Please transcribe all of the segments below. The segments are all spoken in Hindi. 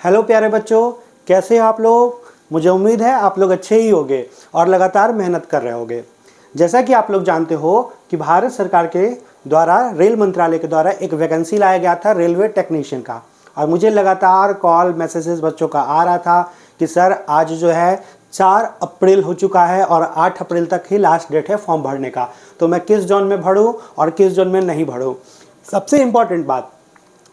हेलो प्यारे बच्चों, कैसे हो आप लोग। मुझे उम्मीद है आप लोग अच्छे ही होंगे और लगातार मेहनत कर रहे होंगे। जैसा कि आप लोग जानते हो कि भारत सरकार के द्वारा रेल मंत्रालय के द्वारा एक वैकेंसी लाया गया था रेलवे टेक्नीशियन का, और मुझे लगातार कॉल मैसेजेस बच्चों का आ रहा था कि सर आज जो है 4 अप्रैल हो चुका है और 8 अप्रैल तक ही लास्ट डेट है फॉर्म भरने का, तो मैं किस जोन में भरूं और किस जोन में नहीं भरूं। सबसे इम्पॉर्टेंट बात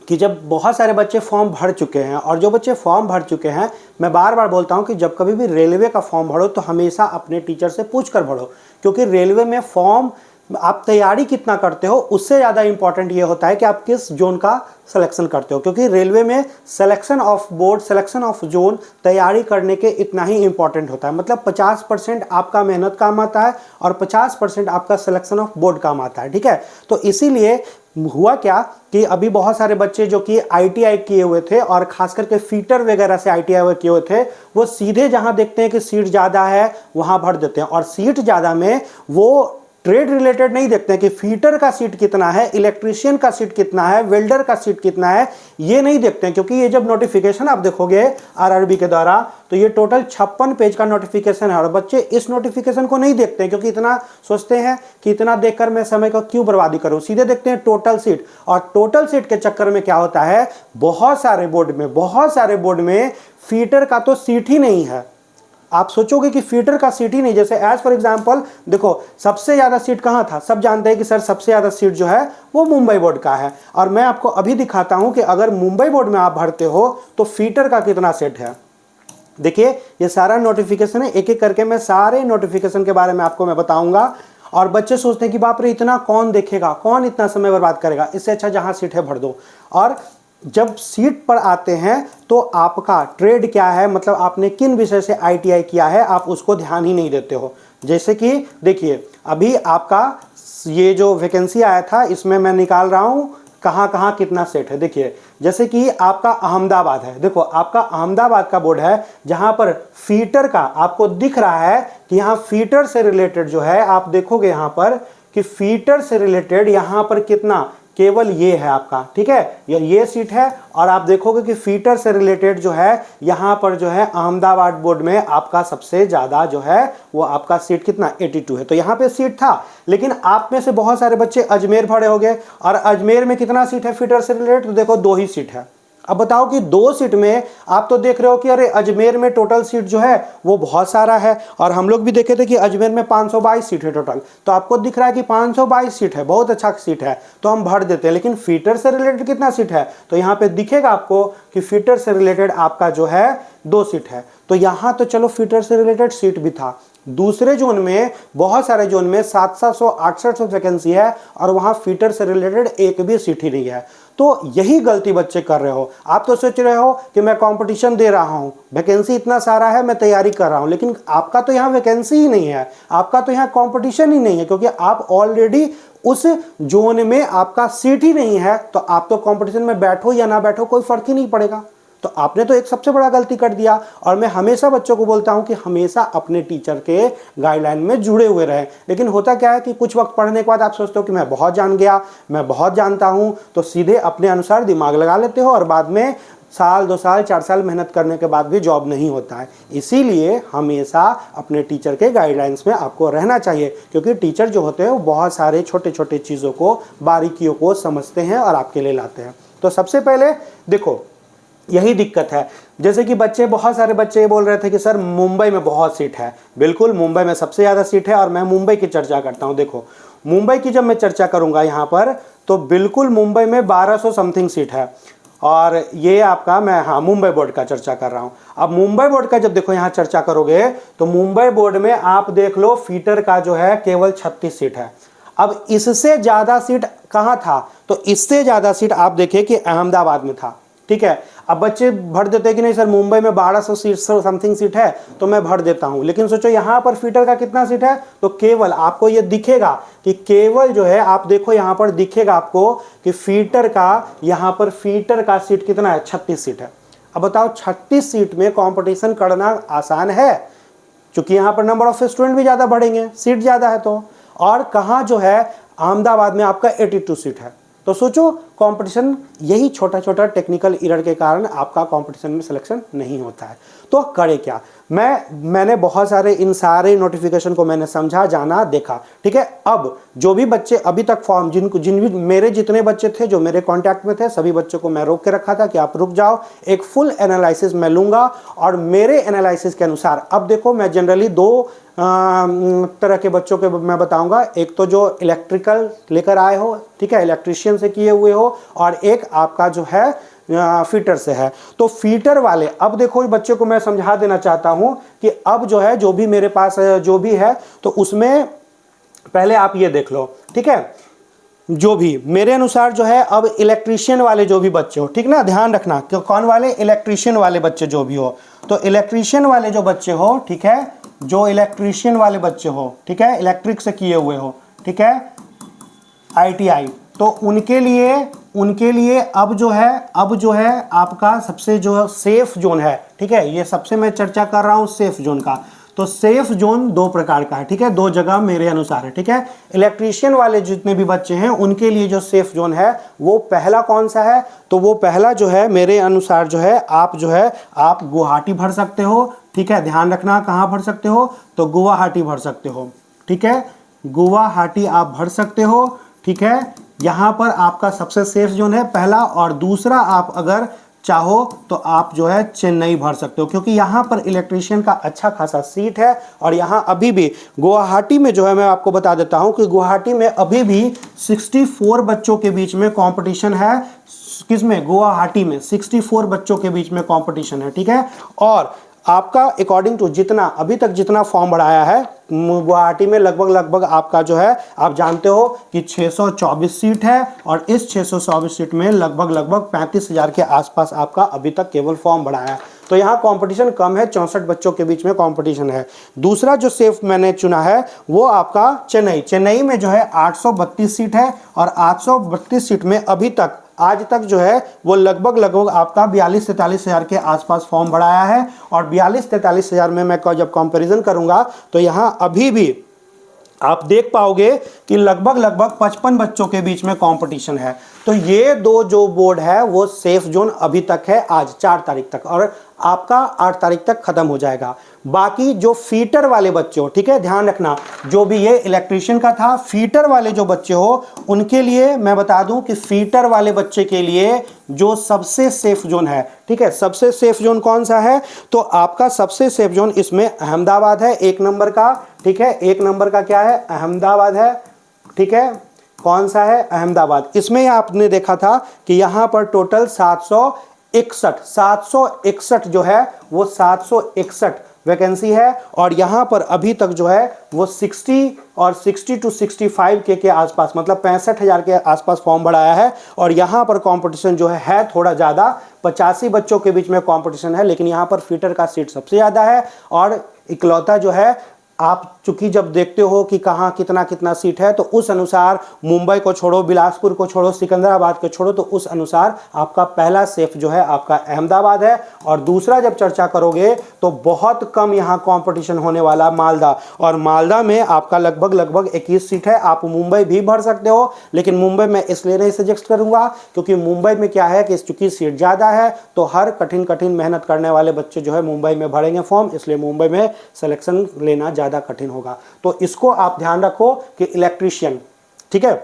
कि जब बहुत सारे बच्चे फॉर्म भर चुके हैं, और जो बच्चे फॉर्म भर चुके हैं, मैं बार बार बोलता हूं कि जब कभी भी रेलवे का फॉर्म भरो तो हमेशा अपने टीचर से पूछ कर भरो, क्योंकि रेलवे में फॉर्म आप तैयारी कितना करते हो उससे ज़्यादा इंपॉर्टेंट ये होता है कि आप किस जोन का सिलेक्शन करते हो, क्योंकि रेलवे में selection of board, selection of zone तैयारी करने के इतना ही इंपॉर्टेंट होता है। मतलब 50% आपका मेहनत काम आता है और 50% आपका सिलेक्शन ऑफ बोर्ड काम आता है, ठीक है। तो इसीलिए हुआ क्या कि अभी बहुत सारे बच्चे जो कि आईटीआई किए हुए थे और खास करके फीटर वगैरह से आईटीआई किए हुए थे, वो सीधे जहां देखते हैं कि सीट ज़्यादा है वहां भर देते हैं, और सीट ज़्यादा में वो ट्रेड रिलेटेड नहीं देखते हैं कि फीटर का सीट कितना है, इलेक्ट्रीशियन का सीट कितना है, वेल्डर का सीट कितना है, ये नहीं देखते हैं। क्योंकि ये जब नोटिफिकेशन आप देखोगे आरआरबी के द्वारा तो ये टोटल 56 पेज का नोटिफिकेशन है, और बच्चे इस नोटिफिकेशन को नहीं देखते हैं क्योंकि इतना सोचते हैं कि इतना देखकर मैं समय का क्यों बर्बादी करूं। सीधे देखते हैं टोटल सीट, और टोटल सीट के चक्कर में क्या होता है, बहुत सारे बोर्ड में फीटर का तो सीट ही नहीं है। आप सोचोगे कि फीटर का सीट ही नहीं, जैसे एज फॉर एग्जांपल देखो सबसे ज्यादा सीट कहां था, सब जानते हैं कि सर सबसे ज्यादा सीट जो है वो मुंबई बोर्ड का है, और मैं आपको अभी दिखाता हूं कि अगर मुंबई बोर्ड में आप भरते हो तो फीटर का कितना सीट है। देखिए ये सारा नोटिफिकेशन है, एक एक करके मैं सारे नोटिफिकेशन के बारे में आपको मैं बताऊंगा। और बच्चे सोचते हैं कि बाप रे इतना कौन देखेगा, कौन इतना समय बर्बाद करेगा, इससे अच्छा जहां सीट है भर दो। और जब सीट पर आते हैं तो आपका ट्रेड क्या है, मतलब आपने किन विषय से आईटीआई किया है, आप उसको ध्यान ही नहीं देते हो। जैसे कि देखिए अभी आपका ये जो वैकेंसी आया था इसमें मैं निकाल रहा हूं कहां कहां कितना सेट है। देखिए जैसे कि आपका अहमदाबाद है, देखो आपका अहमदाबाद का बोर्ड है जहां पर फीटर का आपको दिख रहा है कि यहां फीटर से रिलेटेड जो है, आप देखोगे यहां पर कि फीटर से रिलेटेड यहां पर कितना, केवल ये है आपका, ठीक है, ये सीट है। और आप देखोगे कि फीटर से रिलेटेड जो है यहां पर जो है अहमदाबाद बोर्ड में आपका सबसे ज्यादा जो है वो आपका सीट कितना 82 है, तो यहां पे सीट था। लेकिन आप में से बहुत सारे बच्चे अजमेर भरे होंगे, और अजमेर में कितना सीट है फीटर से रिलेटेड, तो देखो 2 ही सीट है। अब बताओ कि 2 सीट में आप तो देख रहे हो कि अरे अजमेर में टोटल सीट जो है वो बहुत सारा है, और हम लोग भी देखे थे कि अजमेर में 522 सीट है टोटल, तो आपको दिख रहा है कि 522 सीट है, बहुत अच्छा सीट है, तो हम भर देते हैं। लेकिन फीटर से रिलेटेड कितना सीट है, तो यहाँ पे दिखेगा आपको कि फीटर से रिलेटेड आपका जो है 2 सीट है। तो यहाँ तो चलो फीटर से रिलेटेड सीट भी था। दूसरे जोन में बहुत सारे जोन में 768 वैकेंसी है और वहां फीटर से रिलेटेड एक भी सीट ही नहीं है। तो यही गलती बच्चे कर रहे हो। आप तो सोच रहे हो कि मैं कंपटीशन दे रहा हूं, वैकेंसी इतना सारा है, मैं तैयारी कर रहा हूं, लेकिन आपका तो यहाँ वैकेंसी ही नहीं है, आपका तो यहाँ कंपटीशन ही नहीं है, क्योंकि आप ऑलरेडी उस जोन में आपका सीट ही नहीं है। तो आप तो कंपटीशन में बैठो या ना बैठो कोई फर्क ही नहीं पड़ेगा। तो आपने तो एक सबसे बड़ा गलती कर दिया। और मैं हमेशा बच्चों को बोलता हूं कि हमेशा अपने टीचर के गाइडलाइन में जुड़े हुए रहें। लेकिन होता क्या है कि कुछ वक्त पढ़ने के बाद आप सोचते हो कि मैं बहुत जान गया, मैं बहुत जानता हूं, तो सीधे अपने अनुसार दिमाग लगा लेते हो, और बाद में साल 2 साल 4 साल मेहनत करने के बाद भी जॉब नहीं होता है। इसीलिए हमेशा अपने टीचर के गाइडलाइंस में आपको रहना चाहिए, क्योंकि टीचर जो होते हैं वो बहुत सारे छोटे छोटे चीज़ों को, बारीकियों को समझते हैं और आपके लिए लाते हैं। तो सबसे पहले देखो यही दिक्कत है। जैसे कि बहुत सारे बच्चे ये बोल रहे थे कि सर मुंबई में बहुत सीट है। बिल्कुल मुंबई में सबसे ज़्यादा सीट है, और मैं मुंबई की चर्चा करता हूँ। देखो मुंबई की जब मैं चर्चा करूँगा यहाँ पर, तो बिल्कुल मुंबई में 1200 समथिंग सीट है, और ये आपका मैं मुंबई बोर्ड का चर्चा कर रहा हूँ। अब मुंबई बोर्ड का जब देखो यहाँ चर्चा करोगे तो मुंबई बोर्ड में आप देख लो फीटर का जो है केवल 36 सीट है। अब इससे ज़्यादा सीट कहाँ था, तो इससे ज़्यादा सीट आप देखें कि अहमदाबाद में था, ठीक है। अब बच्चे भर देते हैं कि नहीं सर मुंबई में 1200 सीट समथिंग सीट है तो मैं भर देता हूं, लेकिन सोचो यहां पर फीटर का कितना सीट है, तो केवल आपको ये दिखेगा कि केवल जो है, आप देखो यहां पर दिखेगा आपको कि फीटर का सीट कितना है, 36 सीट है। अब बताओ 36 सीट में कंपटीशन करना आसान है, क्योंकि यहां पर नंबर ऑफ स्टूडेंट भी ज्यादा बढ़ेंगे, सीट ज्यादा है तो। और कहां जो है अहमदाबाद में आपका 82 सीट है। तो सोचो कंपटीशन यही छोटा छोटा टेक्निकल एरर के कारण आपका कंपटीशन में सिलेक्शन नहीं होता है। तो करे क्या, मैंने बहुत सारे इन सारे नोटिफिकेशन को मैंने समझा, जाना, देखा, ठीक है। अब जो भी बच्चे अभी तक फॉर्म जिन भी मेरे जितने बच्चे थे जो मेरे कांटेक्ट में थे, सभी बच्चों को मैं रोक के रखा था कि आप रुक जाओ, एक फुल एनालिसिस मैं लूंगा और मेरे एनालिसिस के अनुसार अब देखो मैं जनरली दो तरह के बच्चों के मैं बताऊंगा। एक तो जो इलेक्ट्रिकल लेकर आए हो, ठीक है, इलेक्ट्रिशियन से किए हुए हो, और एक आपका जो है फीटर से है। तो फीटर वाले अब देखो बच्चे को मैं समझा देना चाहता हूं कि अब जो है जो भी मेरे पास जो भी है तो उसमें पहले आप ये देख लो, ठीक है। जो भी मेरे अनुसार जो है अब इलेक्ट्रिशियन वाले जो भी बच्चे हो, ठीक ना, ध्यान रखना कि कौन वाले, इलेक्ट्रिशियन वाले बच्चे जो भी हो। तो इलेक्ट्रिशियन वाले जो बच्चे हो, ठीक है, जो इलेक्ट्रिशियन वाले बच्चे हो, ठीक है, इलेक्ट्रिक से किए हुए हो, ठीक है, ITI, तो उनके लिए अब जो है आपका सबसे जो सेफ जोन है, ठीक है, ये सबसे मैं चर्चा कर रहा हूं सेफ जोन का। तो सेफ जोन दो प्रकार का है, ठीक है, दो जगह मेरे अनुसार है, ठीक है। इलेक्ट्रिशियन वाले जितने भी बच्चे हैं उनके लिए जो सेफ जोन है वो पहला कौन सा है, तो वो पहला जो है मेरे अनुसार जो है आप गुवाहाटी भर सकते हो, ठीक है, ध्यान रखना कहाँ भर सकते हो, तो गुवाहाटी भर सकते हो, ठीक है, गुवाहाटी आप भर सकते हो, ठीक है। यहाँ पर आपका सबसे सेफ जोन है पहला, और दूसरा आप अगर चाहो तो आप जो है चेन्नई भर सकते हो, क्योंकि यहाँ पर इलेक्ट्रिशियन का अच्छा खासा सीट है। और यहाँ अभी भी गुवाहाटी में जो है मैं आपको बता देता हूँ कि गुवाहाटी में अभी भी 64 बच्चों के बीच में कंपटीशन है। किसमें? गुवाहाटी में 64 बच्चों के बीच में कंपटीशन है, ठीक है। और आपका अकॉर्डिंग टू जितना अभी तक जितना फॉर्म बढ़ाया है गुवाहाटी में लगभग आपका जो है आप जानते हो कि 624 सीट है, और इस 624 सीट में लगभग 35,000 के आसपास आपका अभी तक केवल फॉर्म बढ़ाया है। तो यहाँ कंपटीशन कम है, 64 बच्चों के बीच में कंपटीशन है। दूसरा जो सेफ मैंने चुना है वो आपका चेन्नई में जो है 832 सीट है, और 832 सीट में अभी तक आज तक जो है वो लगभग आपका 42-43 हज़ार के आसपास फॉर्म बढ़ाया है। और 42-43 हज़ार में मैं जब कंपैरिजन करूंगा तो यहाँ अभी भी आप देख पाओगे कि लगभग 55 बच्चों के बीच में कंपटीशन है। तो ये दो जो बोर्ड है वो सेफ जोन अभी तक है आज 4 तारीख तक, और आपका 8 तारीख तक खत्म हो जाएगा। बाकी जो फीटर वाले बच्चे हो, ठीक है, ध्यान रखना, जो भी ये इलेक्ट्रिशियन का था, फीटर वाले जो बच्चे हो उनके लिए मैं बता दूं कि फीटर वाले बच्चे के लिए जो सबसे सेफ जोन है, ठीक है, सबसे सेफ जोन कौन सा है, तो आपका सबसे सेफ जोन इसमें अहमदाबाद है 1 नंबर का, ठीक है, 1 नंबर का क्या है, अहमदाबाद है, ठीक है। कौन सा है? अहमदाबाद। इसमें आपने देखा था कि यहां पर टोटल 761 जो है वो 761 वैकेंसी है, और यहां पर अभी तक जो है वो 60 और 60 to 65 के आसपास, मतलब 65,000 के आसपास फॉर्म बढ़ाया है। और यहां पर कंपटीशन जो है थोड़ा ज़्यादा, 85 बच्चों के बीच में कंपटीशन है, लेकिन यहां पर फीटर का सीट सबसे ज़्यादा है। और इकलौता जो है आप चूंकि जब देखते हो कि कहाँ कितना सीट है, तो उस अनुसार मुंबई को छोड़ो, बिलासपुर को छोड़ो, सिकंदराबाद को छोड़ो, तो उस अनुसार आपका पहला सेफ जो है आपका अहमदाबाद है। और दूसरा जब चर्चा करोगे तो बहुत कम यहाँ कंपटीशन होने वाला मालदा, और मालदा में आपका लगभग 21 सीट है। आप मुंबई भी भर सकते हो, लेकिन मुंबई में इसलिए नहीं सजेस्ट करूंगा क्योंकि मुंबई में क्या है कि चूंकि सीट ज़्यादा है तो हर कठिन मेहनत करने वाले बच्चे जो है मुंबई में भरेंगे फॉर्म, इसलिए मुंबई में सिलेक्शन लेना ज़्यादा कठिन होगा। तो इसको आप ध्यान रखो कि इलेक्ट्रीशियन, ठीक है।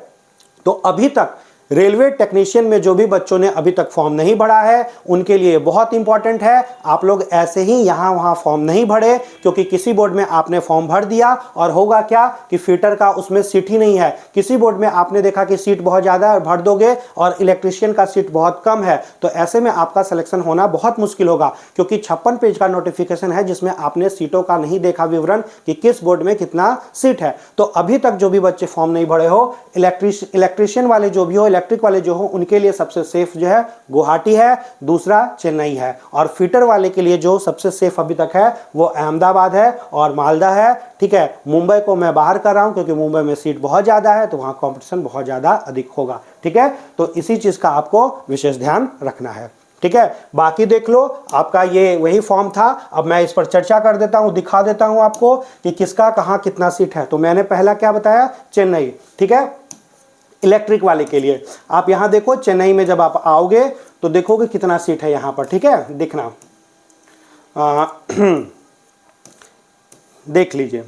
तो अभी तक रेलवे टेक्नीशियन में जो भी बच्चों ने अभी तक फॉर्म नहीं भरा है उनके लिए बहुत इंपॉर्टेंट है, आप लोग ऐसे ही यहाँ वहाँ फॉर्म नहीं भरे, क्योंकि किसी बोर्ड में आपने फॉर्म भर दिया और होगा क्या कि फीटर का उसमें सीट ही नहीं है। किसी बोर्ड में आपने देखा कि सीट बहुत ज़्यादा है, भर दोगे, और इलेक्ट्रीशियन का सीट बहुत कम है, तो ऐसे में आपका सिलेक्शन होना बहुत मुश्किल होगा, क्योंकि 56 पेज का नोटिफिकेशन है जिसमें आपने सीटों का नहीं देखा विवरण कि किस बोर्ड में कितना सीट है। तो अभी तक जो भी बच्चे फॉर्म नहीं भरे हो, इलेक्ट्रीशियन वाले जो भी हो, इलेक्ट्रिक वाले जो हो, उनके लिए सबसे सेफ जो है गुवाहाटी है, दूसरा चेन्नई है। और फीटर वाले के लिए जो सबसे सेफ अभी तक है वो अहमदाबाद है और मालदा है, ठीक है। मुंबई को मैं बाहर कर रहा हूं क्योंकि मुंबई में सीट बहुत ज़्यादा है, तो वहाँ कंपटीशन बहुत ज़्यादा अधिक होगा, ठीक है। तो इसी चीज़ का आपको विशेष ध्यान रखना है, ठीक है। बाकी देख लो, आपका ये वही फॉर्म था। अब मैं इस पर चर्चा कर देता हूँ, दिखा देता हूँ आपको कि किसका कहाँ कितना सीट है। तो मैंने पहला क्या बताया? चेन्नई, ठीक है। इलेक्ट्रिक वाले के लिए। आप यहाँ देखो चेन्नई में जब आप आओगे तो देखोगे कितना सीट है यहाँ पर, ठीक है, देखना देख लीजिए।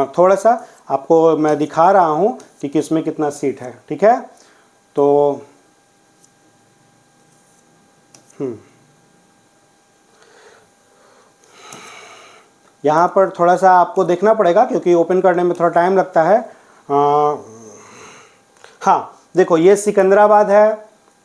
थोड़ा सा आपको मैं दिखा रहा हूँ कि किसमें कितना सीट है, ठीक है। तो यहाँ पर थोड़ा सा आपको देखना पड़ेगा क्योंकि ओपन करने में थोड़ा टाइम लगता है। हाँ देखो ये सिकंदराबाद है,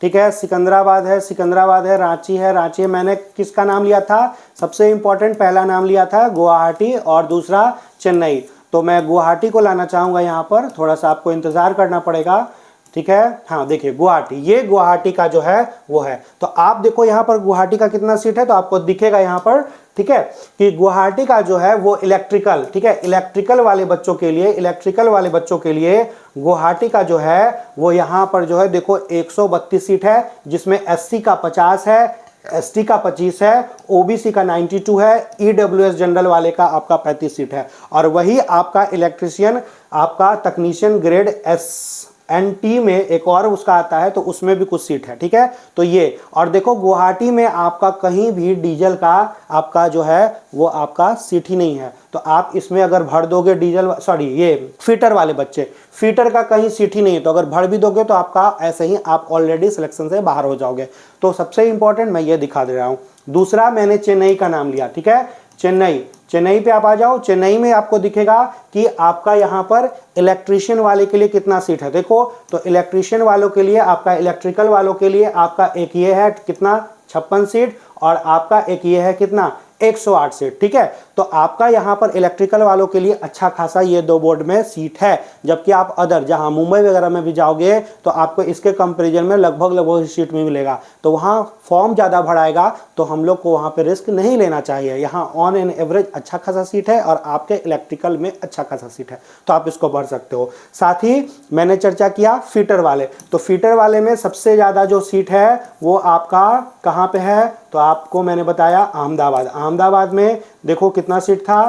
ठीक है, सिकंदराबाद है, सिकंदराबाद है, रांची है, रांची है। मैंने किसका नाम लिया था, सबसे इंपॉर्टेंट पहला नाम लिया था गुवाहाटी और दूसरा चेन्नई। तो मैं गुवाहाटी को लाना चाहूँगा यहाँ पर, थोड़ा सा आपको इंतज़ार करना पड़ेगा, ठीक है। हाँ देखिए गुवाहाटी, ये गुवाहाटी का जो है वो है। तो आप देखो यहाँ पर गुवाहाटी का कितना सीट है, तो आपको दिखेगा यहाँ पर, ठीक है, कि गुवाहाटी का जो है वो इलेक्ट्रिकल, ठीक है, इलेक्ट्रिकल वाले बच्चों के लिए, इलेक्ट्रिकल वाले बच्चों के लिए गुवाहाटी का जो है वो यहाँ पर जो है देखो 132 सीट है, जिसमें SC का 50 है, ST का 25 है, OBC का 92 है, EWS जनरल वाले का आपका 35 सीट है। और वही आपका इलेक्ट्रिशियन, आपका तकनीशियन ग्रेड SNT में एक और उसका आता है, तो उसमें भी कुछ सीट है, ठीक है। तो ये, और देखो गुवाहाटी में आपका कहीं भी डीजल का आपका जो है वो आपका सीट ही नहीं है। तो आप इसमें अगर भर दोगे डीजल, सॉरी ये फीटर वाले बच्चे, फीटर का कहीं सीट ही नहीं है, तो अगर भर भी दोगे तो आपका ऐसे ही आप ऑलरेडी सिलेक्शन से बाहर हो जाओगे। तो सबसे इंपॉर्टेंट मैं ये दिखा दे रहा हूँ। दूसरा मैंने चेन्नई का नाम लिया, ठीक है, चेन्नई, चेन्नई पे आप आ जाओ। चेन्नई में आपको दिखेगा कि आपका यहाँ पर इलेक्ट्रिशियन वाले के लिए कितना सीट है। देखो तो इलेक्ट्रिशियन वालों के लिए, आपका इलेक्ट्रिकल वालों के लिए आपका एक ये है कितना 56 सीट, और आपका एक ये है कितना 108 सीट, ठीक है। तो आपका यहाँ पर इलेक्ट्रिकल वालों के लिए अच्छा खासा ये दो बोर्ड में सीट है। जबकि आप अदर जहाँ मुंबई वगैरह में भी जाओगे तो आपको इसके कंपैरिजन में लगभग सीट में मिलेगा, तो वहाँ फॉर्म ज़्यादा भराएगा, तो हम लोग को वहाँ पे रिस्क नहीं लेना चाहिए। यहाँ ऑन एन एवरेज अच्छा खासा सीट है और आपके इलेक्ट्रिकल में अच्छा खासा सीट है, तो आप इसको भर सकते हो। साथ ही मैंने चर्चा किया फीटर वाले, तो फीटर वाले में सबसे ज़्यादा जो सीट है वो आपका कहाँ पे है, तो आपको मैंने बताया अहमदाबाद। अहमदाबाद में देखो कितना सीट था,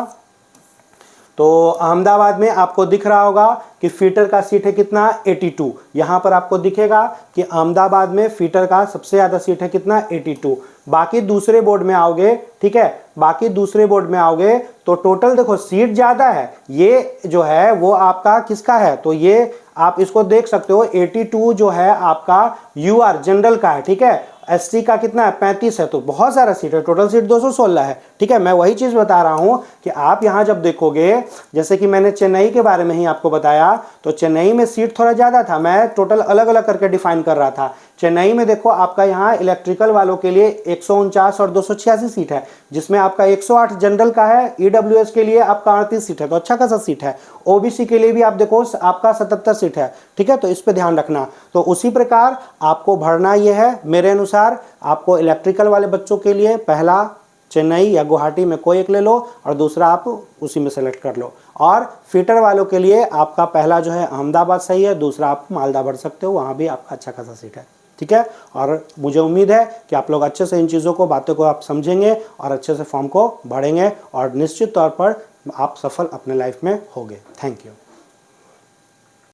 तो अहमदाबाद में आपको दिख रहा होगा कि फीटर का सीट है कितना 82। यहाँ पर आपको दिखेगा कि अहमदाबाद में फीटर का सबसे ज़्यादा सीट है कितना 82। बाकी दूसरे बोर्ड में आओगे, ठीक है, बाकी दूसरे बोर्ड में आओगे तो टोटल देखो सीट ज़्यादा है, ये जो है वो आपका किसका है, तो ये आप इसको देख सकते हो 82 जो है आपका UR जनरल का है, ठीक है। ST का कितना है 35 है, तो बहुत सारा सीट है, टोटल सीट 216 है, ठीक है। मैं वही चीज़ बता रहा हूँ कि आप यहाँ जब देखोगे, जैसे कि मैंने चेन्नई के बारे में ही आपको बताया, तो चेन्नई में सीट थोड़ा ज़्यादा था, मैं टोटल अलग अलग करके डिफाइन कर रहा था। चेन्नई में देखो आपका यहाँ इलेक्ट्रिकल वालों के लिए 149 और 286 सीट है, जिसमें आपका 108 जनरल का है, EWS के लिए आपका 38 सीट है, तो अच्छा खासा सीट है। OBC के लिए भी आप देखो आपका 77 सीट है, ठीक है, तो इस पे ध्यान रखना। तो उसी प्रकार आपको भरना ये है, मेरे अनुसार आपको इलेक्ट्रिकल वाले बच्चों के लिए पहला चेन्नई या गुवाहाटी में कोई एक ले लो और दूसरा आप उसी में सेलेक्ट कर लो। और फीटर वालों के लिए आपका पहला जो है अहमदाबाद सही है, दूसरा आप मालदा भर सकते हो, वहाँ भी आपका अच्छा खासा सीट है, ठीक है। और मुझे उम्मीद है कि आप लोग अच्छे से इन चीज़ों को, बातों को आप समझेंगे और अच्छे से फॉर्म को भरेंगे और निश्चित तौर पर आप सफल अपने लाइफ में होंगे। Thank you.